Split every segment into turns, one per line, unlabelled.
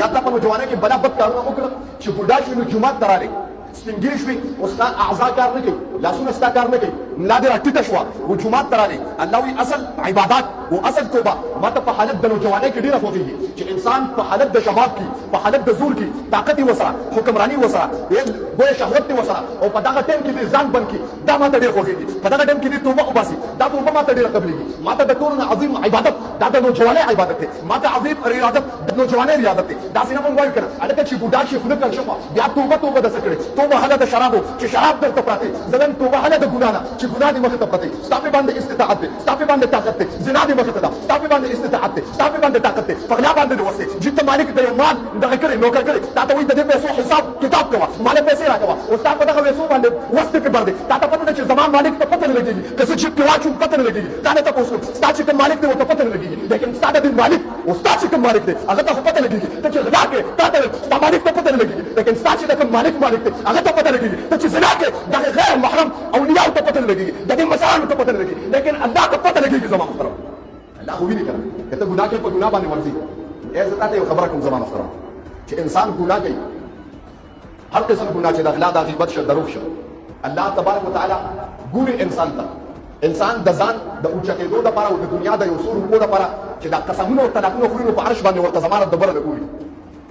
یا تا په جوانه کې بلا بد کارونه وکړه چې بوډا شي نو جمعه ته راغلی سپینګیر شوي او ستا اعضا کار نه کوي لاسونه ستا کار نه کوي ملا دې راټیټه شوه و جومات ته راغلی الله وایي اصل عبادات و اصل توبه ما ته په حالت د نوجوانۍ کې ډېره خوښېږي چې انسان په حالت د شباب کې په حالت د زور کې طاقت یې ورسره حکمراني ورسره بویه شهوت یې ورسره او په دغه ټایم کې دې ځان بند کړي دا ما ته ډېر خوښېږي په دغه ټایم کې دې توبه وباسي دا توبه ما ته ډېره قبلېږي ما ته د ټولو نه عظیم عبادت دا د نوجوانۍ عبادت دی ما ته عظیم ریاضت د نوجوانۍ ریاضت دی داسې نه موږ وایو که نه هلکه چې بوډا شي خوله کړ شوه بیا توبه داسې کړې توبه هله د شرابو چې شراب درته پراته زه نن توبه هله د ګناه نه چې ګناه دې مخې ته پرته ستا پې باندې استطاعت دی ستا پې باندې طاقت دی زنا دې مخې ته ده ستا پې باندې استطاعت دی ستا پې باندې طاقت دی په غلا باندې دې وس دی چې ته مالک د یو مال دغه کړې نوکر کړې تا ته وایي د دې پیسو حساب کتاب کوه ماله پیسې راکوه او ستا په دغه پیسو باندې وس دې پې بر دی تا ته پته ده چې زما مالک ته پته نه لګېږي که زه جیب کې واچوم پته نه لګېږي تا نه تپوس کوم ستا چې کوم مالک دی ورته پته نه لګېږي لیکن ستا د دې مالک او ستا چې کوم مالک دی هغه ته خو پته لګېږي ته چې غلا کوې تا ته ستا مالک ته پته نه لګېږي لیکن ستا چې د کوم مالک دی هغه ته پته لګېږي ته چې زنا کوې دغه غیر محرم اولیاء ته پته نه لګېږي د دې مسایلو ته پته نه لګېږي لیکن الله ته پته لګېږي زما محترم الله خو ویني که نه که ته ګناه کوې په ګناه باندې ورځي زه تا ته یو خبره کوم زما محترم چې انسان ګناه کوي هر قسم ګناه چې د غلا د غیبت شه دروغ شه الله تبارک وتعالی ګوري انسان ته انسان د ځان د اوچه کېدو دپاره او د دنیا د یو څو روپو دپاره چې دا قسمونه او طلاقونه خوري نو په عرش باندې ورته زما رب ډبره ګوري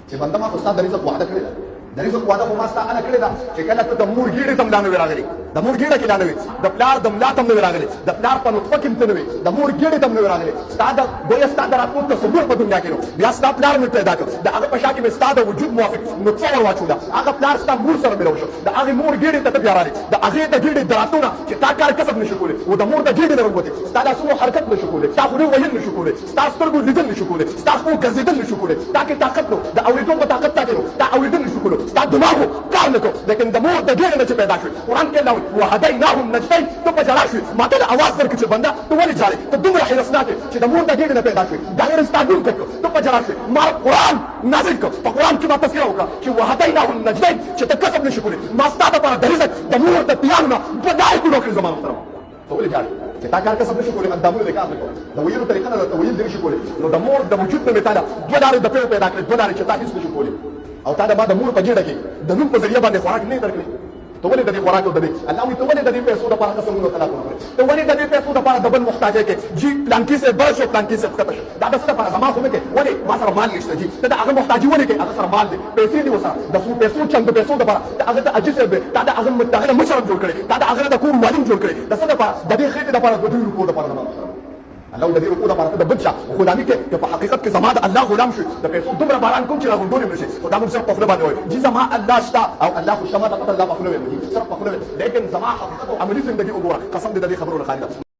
چې بنده ما خو ستا د رزق وعده کړې ده د رزق وعده خو ما ستا هله کړې ده چې کله ته د مور ګېډې ته ملا نه وې راغلې د مور ګېډه کې لا نه وې د پلار د ملا ته هم نه وې راغلې د پلار په نطفه کې هم ته نه وې د مور ګېډې ته هم نه وې راغلې ستا د گویا ستا د راتلو تصور په دنیا کې نو بیا ستا پلار مې پیدا کړ د هغه په شا کې مې ستا د وجود موافق نطفه ور واچوله هغه پلار ستا مور سره ملو شو د هغې مور ګېډې ته ته بیا راغلې د هغې د ګېډې د راتلو نه چې تا کار کسب نه شو کولی او د مور د ګېډې نه ووتې ستا لاسونو حرکت نه شو کولی ستا خولې ویل نه شو کولی ستا سترګو لیدل نه شو کولی ستا خپو ګرځېدل نه شو کولی تا کې طاقت نو د اورېدو په طاقت تا کې نو تا اورېدل نه شو کولی ستا دماغو کار نه کو لیکن د مور د ګېډې نه چې پیدا شوې قرآن کې الله وایي وهدیناه النجدین ته په ژړا شوې ما ته د اواز درکړي چې بنده ته ولې ژاړې ته دومره حیرسناک یې چې د مور د ګېډې نه پیدا شوې دا غیر ستا ډون کړ ته په ژړا شوې ما قرآن نازل کړ په قرآن کې ما تذکره وکړه چې وهدیناه النجدین چې ته کسب نه شي کولی ما ستا دپاره د رزق د مور د پیانو نه بدای ګناه کړي زما محترم ته ولې ژاړې چې تا کار کسب نه شي کولی اندامونه دې کار نه کوي د ویلو طریقه نه د ویل دې نه شي کولی نو د مور د وجود نه مې تا له دوه لارې د پیو پیدا کړې دوه لارې چې تا هېڅ نه شي کولی او تا د ما د مور په ګېډه کې د نوم په ذریعه باندې خوراک نه یې درکړې ته ولې د دې خوراک او د دې الله وایي ته ولې د دې پیسو دپاره قسمونه او طلاقونه کړې ته ولې د دې پیسو دپاره د بل محتاجۍ کې جي پلانکي صاحب بړ شو پلانکي صاحب ښکته شو دا د څه دپاره زما خو نه کوې ولې ما سره مال نشته جي ته د هغه محتاجي ولې کوې هغه سره مال دی پیسې دي ورسره د څو پیسو چند پیسو دپاره د هغه د حاجي صاحب دی تا د هغه مشر هم جوړ کړی تا د هغه د کور معلم جوړ کړی د څه دپاره د دې خېټې دپاره د دوی روپو دپاره زما محترم الله د دې روپو دپاره ته د بل چا غلامي کې که په حقیقت کې زما د الله غلام شوې د پیسو دومره باران کوم چې راغونډول یې نه شي خو دا موږ صرف په خوله باندې وایو جي زما الله شته او الله خو شته ما ته پته الله په خوله ویل صرف په خوله لیکن زما حقیقت او عملي زندګي وګوره قسم دې د دې خبرو نه خالي ده